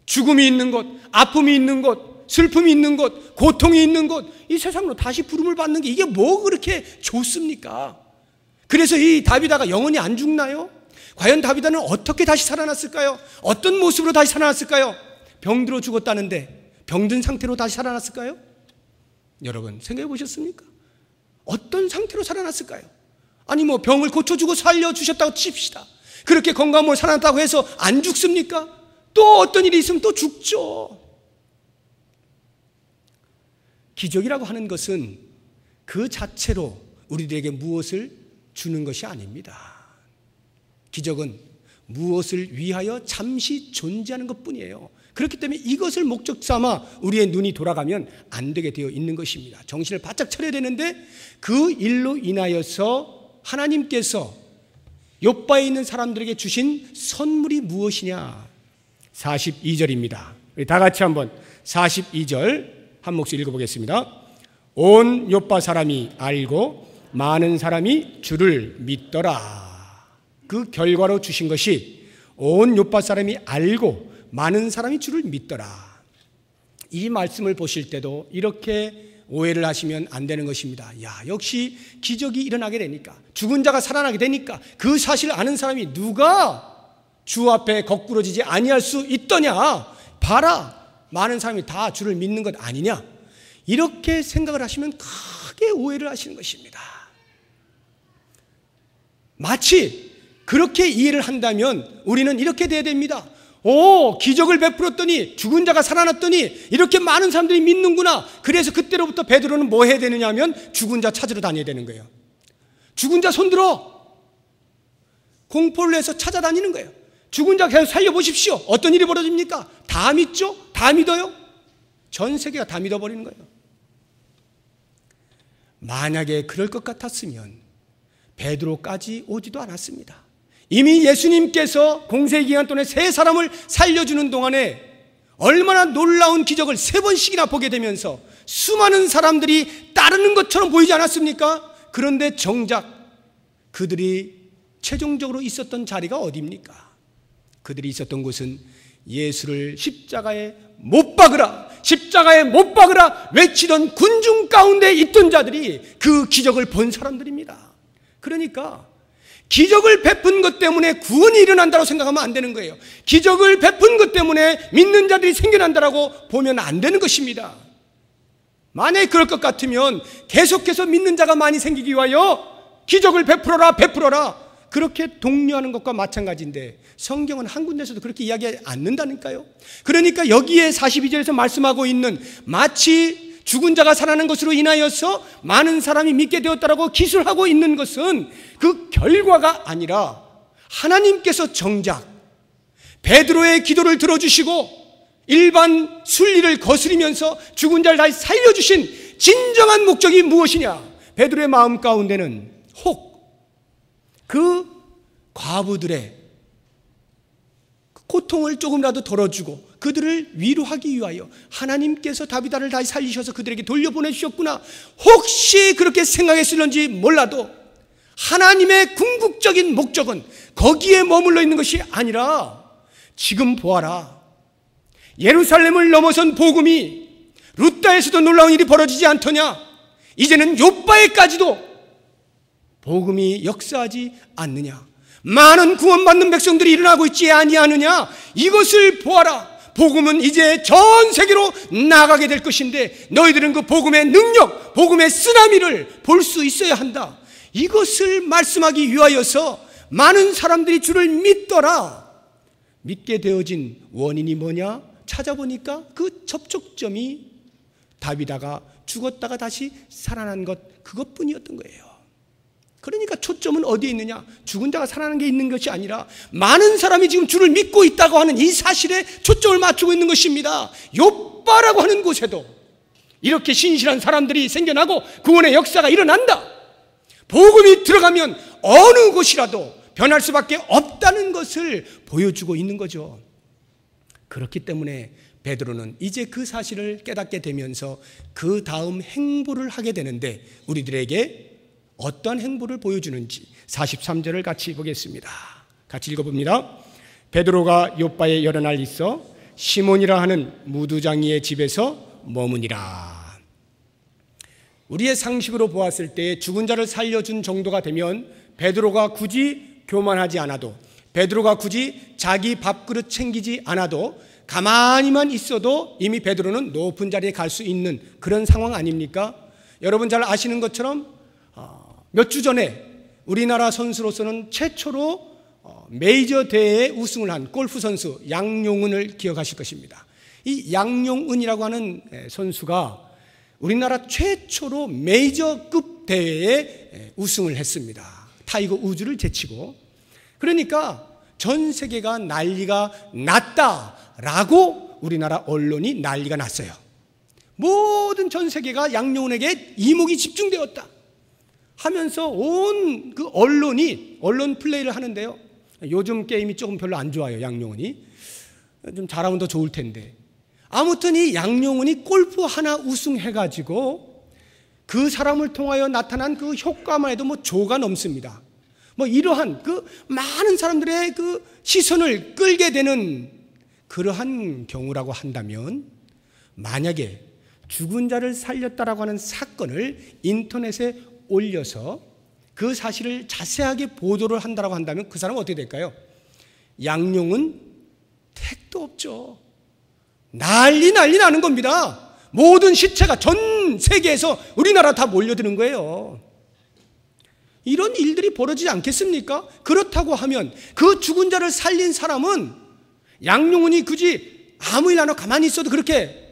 죽음이 있는 곳, 아픔이 있는 곳, 슬픔이 있는 곳, 고통이 있는 곳, 이 세상으로 다시 부름을 받는 게 이게 뭐 그렇게 좋습니까? 그래서 이 다비다가 영원히 안 죽나요? 과연 다비다는 어떻게 다시 살아났을까요? 어떤 모습으로 다시 살아났을까요? 병들어 죽었다는데 병든 상태로 다시 살아났을까요? 여러분 생각해 보셨습니까? 어떤 상태로 살아났을까요? 아니 뭐 병을 고쳐주고 살려주셨다고 칩시다. 그렇게 건강한 몸을 살아났다고 해서 안 죽습니까? 또 어떤 일이 있으면 또 죽죠. 기적이라고 하는 것은 그 자체로 우리들에게 무엇을 주는 것이 아닙니다. 기적은 무엇을 위하여 잠시 존재하는 것뿐이에요. 그렇기 때문에 이것을 목적 삼아 우리의 눈이 돌아가면 안 되게 되어 있는 것입니다. 정신을 바짝 차려야 되는데 그 일로 인하여서 하나님께서 욥바에 있는 사람들에게 주신 선물이 무엇이냐? 42절입니다. 우리 다 같이 한번 42절 한 목소리 읽어보겠습니다. 온 요빠 사람이 알고 많은 사람이 주를 믿더라. 그 결과로 주신 것이 온 요빠 사람이 알고 많은 사람이 주를 믿더라. 이 말씀을 보실 때도 이렇게 오해를 하시면 안 되는 것입니다. 역시 기적이 일어나게 되니까, 죽은 자가 살아나게 되니까 그 사실을 아는 사람이 누가 주 앞에 거꾸러지지 아니할 수 있더냐? 봐라, 많은 사람이 다 주를 믿는 것 아니냐? 이렇게 생각을 하시면 크게 오해를 하시는 것입니다. 마치 그렇게 이해를 한다면 우리는 이렇게 돼야 됩니다. 기적을 베풀었더니 죽은 자가 살아났더니 이렇게 많은 사람들이 믿는구나. 그래서 그때로부터 베드로는 뭐 해야 되느냐 하면 죽은 자 찾으러 다녀야 되는 거예요. 죽은 자 손들어. 공포를 해서 찾아다니는 거예요. 죽은 자 계속 살려보십시오. 어떤 일이 벌어집니까? 다 믿죠? 다 믿어요? 전 세계가 다 믿어버리는 거예요. 만약에 그럴 것 같았으면 베드로까지 오지도 않았습니다. 이미 예수님께서 공생기간 동안에 세 사람을 살려주는 동안에 얼마나 놀라운 기적을 3번씩이나 보게 되면서 수많은 사람들이 따르는 것처럼 보이지 않았습니까? 그런데 정작 그들이 최종적으로 있었던 자리가 어디입니까? 그들이 있었던 곳은 예수를 십자가에 못 박으라, 십자가에 못 박으라 외치던 군중 가운데 있던 자들이 그 기적을 본 사람들입니다. 그러니까 기적을 베푼 것 때문에 구원이 일어난다고 생각하면 안 되는 거예요. 기적을 베푼 것 때문에 믿는 자들이 생겨난다고 보면 안 되는 것입니다. 만약에 그럴 것 같으면 계속해서 믿는 자가 많이 생기기 위하여 기적을 베풀어라 그렇게 독려하는 것과 마찬가지인데 성경은 한 군데서도 그렇게 이야기하지 않는다니까요. 그러니까 여기에 42절에서 말씀하고 있는 마치 죽은 자가 살아난 것으로 인하여서 많은 사람이 믿게 되었다라고 기술하고 있는 것은 그 결과가 아니라 하나님께서 정작 베드로의 기도를 들어주시고 일반 순리를 거스리면서 죽은 자를 다시 살려주신 진정한 목적이 무엇이냐? 베드로의 마음 가운데는 혹 그 과부들의 고통을 조금이라도 덜어주고 그들을 위로하기 위하여 하나님께서 다비다를 다시 살리셔서 그들에게 돌려보내주셨구나. 혹시 그렇게 생각했을는지 몰라도 하나님의 궁극적인 목적은 거기에 머물러 있는 것이 아니라 지금 보아라. 예루살렘을 넘어선 복음이 루다에서도 놀라운 일이 벌어지지 않더냐? 이제는 요바에까지도 복음이 역사하지 않느냐? 많은 구원받는 백성들이 일어나고 있지 아니하느냐? 이것을 보아라. 복음은 이제 전 세계로 나가게 될 것인데 너희들은 그 복음의 능력, 복음의 쓰나미를 볼 수 있어야 한다. 이것을 말씀하기 위하여서 많은 사람들이 주를 믿더라. 믿게 되어진 원인이 뭐냐? 찾아보니까 그 접촉점이 다비다가 죽었다가 다시 살아난 것, 그것뿐이었던 거예요. 그러니까 초점은 어디에 있느냐? 죽은 자가 살아난 게 있는 것이 아니라 많은 사람이 지금 주를 믿고 있다고 하는 이 사실에 초점을 맞추고 있는 것입니다. 요바라고 하는 곳에도 이렇게 신실한 사람들이 생겨나고 구원의 역사가 일어난다. 복음이 들어가면 어느 곳이라도 변할 수밖에 없다는 것을 보여주고 있는 거죠. 그렇기 때문에 베드로는 이제 그 사실을 깨닫게 되면서 그 다음 행보를 하게 되는데 우리들에게 어떠한 행보를 보여주는지 43절을 같이 보겠습니다. 같이 읽어봅니다. 베드로가 요바에 여러 날 있어 시몬이라 하는 무두장이의 집에서 머무니라. 우리의 상식으로 보았을 때 죽은 자를 살려준 정도가 되면 베드로가 굳이 교만하지 않아도, 베드로가 굳이 자기 밥그릇 챙기지 않아도 가만히만 있어도 이미 베드로는 높은 자리에 갈 수 있는 그런 상황 아닙니까? 여러분 잘 아시는 것처럼 몇 주 전에 우리나라 선수로서는 최초로 메이저 대회에 우승을 한 골프 선수 양용은을 기억하실 것입니다. 이 양용은이라고 하는 선수가 우리나라 최초로 메이저급 대회에 우승을 했습니다. 타이거 우즈를 제치고. 그러니까 전 세계가 난리가 났다라고 우리나라 언론이 난리가 났어요. 모든 전 세계가 양용은에게 이목이 집중되었다 하면서 온 그 언론이 언론 플레이를 하는데요. 요즘 게임이 조금 별로 안 좋아요. 양용은이 좀 잘하면 더 좋을 텐데 아무튼 이 양용은이 골프 하나 우승해가지고 그 사람을 통하여 나타난 그 효과만 해도 뭐 조가 넘습니다. 뭐 이러한 그 많은 사람들의 그 시선을 끌게 되는 그러한 경우라고 한다면, 만약에 죽은 자를 살렸다라고 하는 사건을 인터넷에 올려서 그 사실을 자세하게 보도를 한다라고 한다면 그 사람은 어떻게 될까요? 양용은 택도 없죠. 난리 나는 겁니다. 모든 시체가 전 세계에서 우리나라 다 몰려드는 거예요. 이런 일들이 벌어지지 않겠습니까? 그렇다고 하면 그 죽은 자를 살린 사람은 양용운이 굳이 아무 일 안 하고 가만히 있어도 그렇게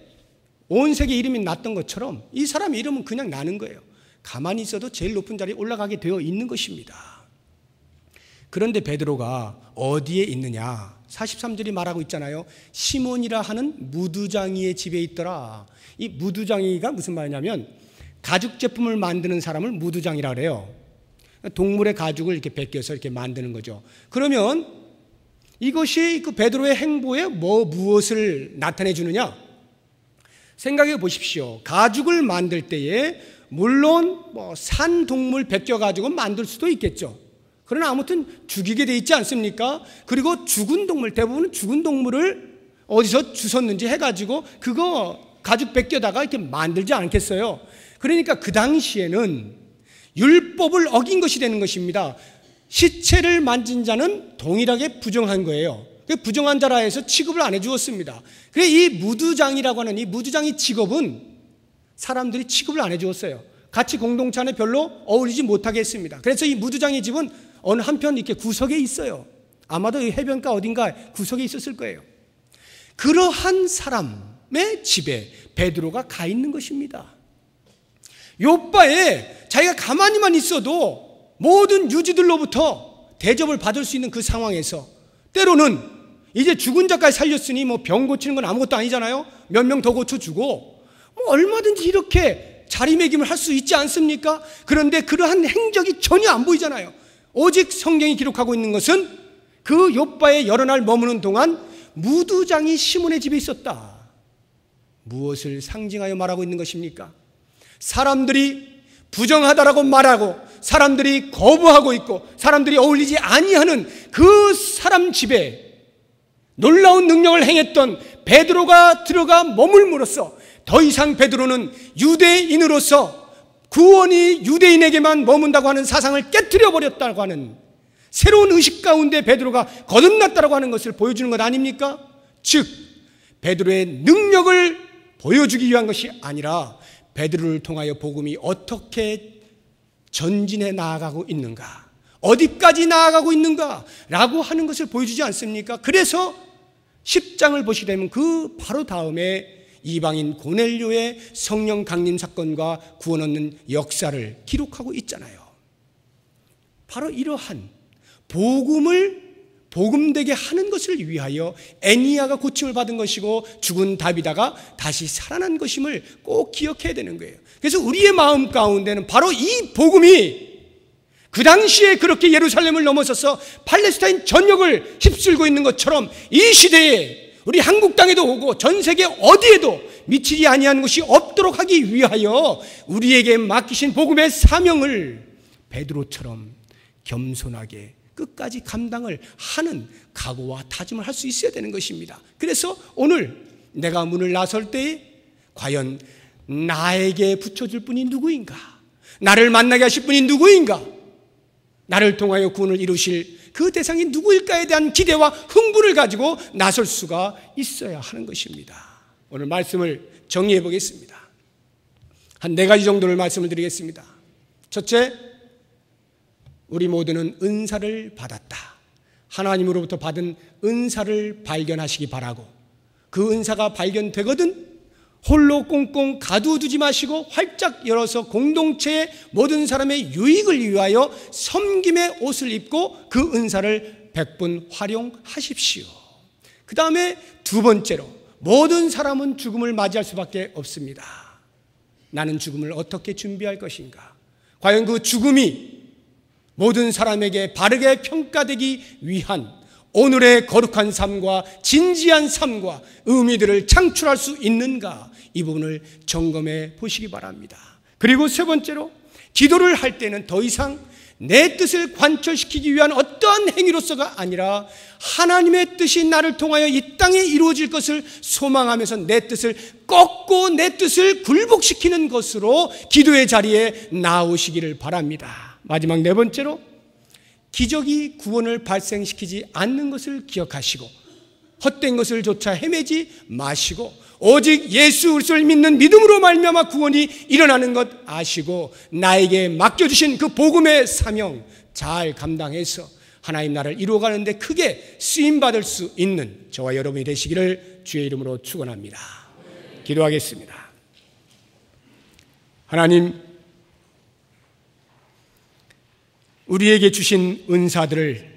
온 세계 이름이 났던 것처럼 이 사람 이름은 그냥 나는 거예요. 가만히 있어도 제일 높은 자리에 올라가게 되어 있는 것입니다. 그런데 베드로가 어디에 있느냐? 43절이 말하고 있잖아요. 시몬이라 하는 무두장이의 집에 있더라. 이 무두장이가 무슨 말이냐면 가죽 제품을 만드는 사람을 무두장이라 그래요. 동물의 가죽을 이렇게 벗겨서 이렇게 만드는 거죠. 그러면 이것이 그 베드로의 행보에 무엇을 나타내 주느냐? 생각해 보십시오. 가죽을 만들 때에 물론 산 동물 벗겨가지고 만들 수도 있겠죠. 그러나 아무튼 죽이게 돼 있지 않습니까? 그리고 죽은 동물, 대부분 죽은 동물을 어디서 주웠는지 해가지고 그거 가죽 벗겨다가 이렇게 만들지 않겠어요? 그러니까 그 당시에는 율법을 어긴 것이 되는 것입니다. 시체를 만진 자는 동일하게 부정한 거예요. 부정한 자라 해서 취급을 안 해주었습니다. 그래서 이 무두장이라고 하는 이 무두장의 직업은 사람들이 취급을 안 해주었어요. 같이 공동체 안에 별로 어울리지 못하게 했습니다. 그래서 이 무두장의 집은 어느 한편 이렇게 구석에 있어요. 아마도 이 해변가 어딘가 구석에 있었을 거예요. 그러한 사람의 집에 베드로가 가 있는 것입니다. 요바에 자기가 가만히만 있어도 모든 유지들로부터 대접을 받을 수 있는 그 상황에서 때로는 이제 죽은 자까지 살렸으니 뭐 병 고치는 건 아무것도 아니잖아요. 몇 명 더 고쳐주고 뭐 얼마든지 이렇게 자리매김을 할 수 있지 않습니까? 그런데 그러한 행적이 전혀 안 보이잖아요. 오직 성경이 기록하고 있는 것은 그 요바에 여러 날 머무는 동안 무두장이 시몬의 집에 있었다. 무엇을 상징하여 말하고 있는 것입니까? 사람들이 부정하다라고 말하고 사람들이 거부하고 있고 사람들이 어울리지 아니하는 그 사람 집에 놀라운 능력을 행했던 베드로가 들어가 머물므로써 더 이상 베드로는 유대인으로서 구원이 유대인에게만 머문다고 하는 사상을 깨트려 버렸다고 하는 새로운 의식 가운데 베드로가 거듭났다고 하는 것을 보여주는 것 아닙니까? 즉 베드로의 능력을 보여주기 위한 것이 아니라 베드로를 통하여 복음이 어떻게 전진해 나아가고 있는가, 어디까지 나아가고 있는가 라고 하는 것을 보여주지 않습니까? 그래서 10장을 보시게 되면 그 바로 다음에 이방인 고넬료의 성령 강림 사건과 구원 얻는 역사를 기록하고 있잖아요. 바로 이러한 복음을 복음되게 하는 것을 위하여 애니야가 고침을 받은 것이고 죽은 다비다가 다시 살아난 것임을 꼭 기억해야 되는 거예요. 그래서 우리의 마음 가운데는 바로 이 복음이 그 당시에 그렇게 예루살렘을 넘어서서 팔레스타인 전역을 휩쓸고 있는 것처럼 이 시대에 우리 한국 땅에도 오고 전 세계 어디에도 미치지 아니한 것이 없도록 하기 위하여 우리에게 맡기신 복음의 사명을 베드로처럼 겸손하게 끝까지 감당을 하는 각오와 다짐을 할 수 있어야 되는 것입니다. 그래서 오늘 내가 문을 나설 때에 과연 나에게 붙여줄 분이 누구인가? 나를 만나게 하실 분이 누구인가? 나를 통하여 구원을 이루실 그 대상이 누구일까에 대한 기대와 흥분을 가지고 나설 수가 있어야 하는 것입니다. 오늘 말씀을 정리해 보겠습니다. 한 4가지 정도를 말씀을 드리겠습니다. 첫째, 우리 모두는 은사를 받았다. 하나님으로부터 받은 은사를 발견하시기 바라고, 그 은사가 발견되거든 홀로 꽁꽁 가두어두지 마시고 활짝 열어서 공동체의 모든 사람의 유익을 위하여 섬김의 옷을 입고 그 은사를 100분 활용하십시오. 그 다음에 2번째로, 모든 사람은 죽음을 맞이할 수밖에 없습니다. 나는 죽음을 어떻게 준비할 것인가? 과연 그 죽음이 모든 사람에게 바르게 평가되기 위한 오늘의 거룩한 삶과 진지한 삶과 의미들을 창출할 수 있는가? 이 부분을 점검해 보시기 바랍니다. 그리고 세 번째로, 기도를 할 때는 더 이상 내 뜻을 관철시키기 위한 어떠한 행위로서가 아니라 하나님의 뜻이 나를 통하여 이 땅에 이루어질 것을 소망하면서 내 뜻을 꺾고 내 뜻을 굴복시키는 것으로 기도의 자리에 나오시기를 바랍니다. 마지막 네 번째로, 기적이 구원을 발생시키지 않는 것을 기억하시고 헛된 것을 조차 헤매지 마시고 오직 예수 그리스도를 믿는 믿음으로 말미암아 구원이 일어나는 것 아시고 나에게 맡겨주신 그 복음의 사명 잘 감당해서 하나님 나라를 이루어가는 데 크게 쓰임받을 수 있는 저와 여러분이 되시기를 주의 이름으로 축원합니다. 기도하겠습니다. 하나님, 우리에게 주신 은사들을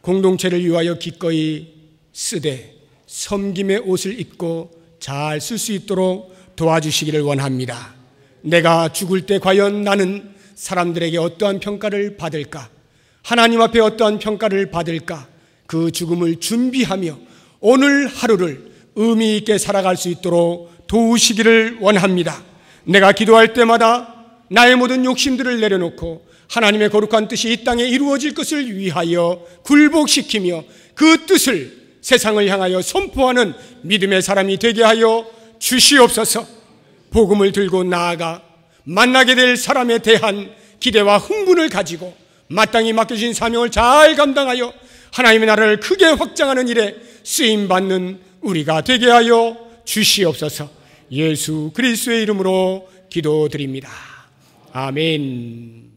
공동체를 위하여 기꺼이 쓰되 섬김의 옷을 입고 잘 쓸 수 있도록 도와주시기를 원합니다. 내가 죽을 때 과연 나는 사람들에게 어떠한 평가를 받을까? 하나님 앞에 어떠한 평가를 받을까? 그 죽음을 준비하며 오늘 하루를 의미 있게 살아갈 수 있도록 도우시기를 원합니다. 내가 기도할 때마다 나의 모든 욕심들을 내려놓고 하나님의 거룩한 뜻이 이 땅에 이루어질 것을 위하여 굴복시키며 그 뜻을 세상을 향하여 선포하는 믿음의 사람이 되게 하여 주시옵소서. 복음을 들고 나아가 만나게 될 사람에 대한 기대와 흥분을 가지고 마땅히 맡겨진 사명을 잘 감당하여 하나님의 나라를 크게 확장하는 일에 쓰임받는 우리가 되게 하여 주시옵소서. 예수 그리스도의 이름으로 기도드립니다. 아멘.